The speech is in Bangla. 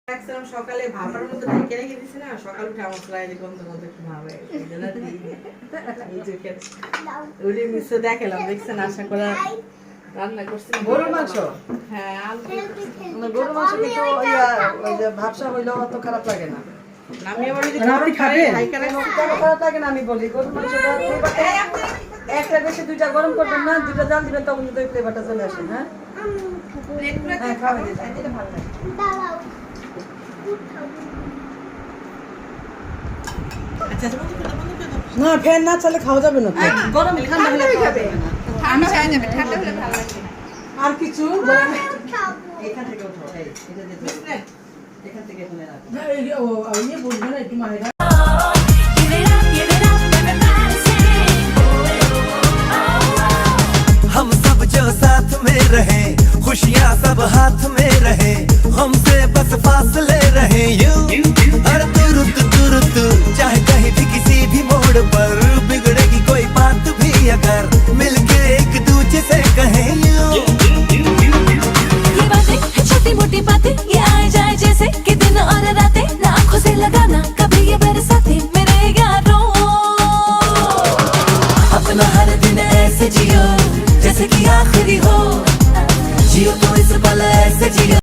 একদম সকালে ভাবার মতো ঢেকে রেখে দিছি না, সকাল উঠে আমার প্রায় গন্ধ গন্ধ একটু ভাব হয়ে গেছে। এই যে ওই মিশে দেখালাম, দেখছেন আশা করা রান্না করছি গরুর মাংস। হ্যাঁ গরুর মাংস কিন্তু ওই যে ভাবসা হইলো অত খারাপ লাগে না। আমি আবার যদি আপনি খাবেন? খারাপ লাগে না আমি বলি গরুর মাংসটা একটা বেশি দুইটা গরম করবেন না, দুইটা জাল দিবেন তখন কিন্তু ওই ফ্লেভারটা চলে আসে। হ্যাঁ হ্যাঁ খাওয়া দিয়ে যায়, এটা ভালো লাগে। না ফ্যান না চালে খাওয়া যাবে না, গরম ঠান্ডা হলে খাওয়া যাবে না। ঠান্ডা হয়ে যাবে, ঠান্ডা হলে ভালো লাগবে। আর কিছু বলেন? এখান থেকে উঠো, এই এটা দিয়ে এখান থেকে ফেলে রাখো। না এই ও ইয়ে বলবে না একটু মায়েরা। हम सब जो साथ में रहे, खुशियाँ सब हाथ में रहे, हमसे बस फासले रहे यूं। हर तुरंत चाहे कहीं भी किसी भी मोड़ पर बिगड़ेगी कोई बात भी अगर मिलके एक दूजे से कहे यूं। ये बातें छोटी मोटी बातें ये आए जाए जैसे कि दिन और रातें, ना आँखों से लगाना कभी ये बरसाते मेरे यारों। अपना हर दिन ऐसे जियो जैसे कि आखिरी हो, जियो तो इस पल ऐसे जियो।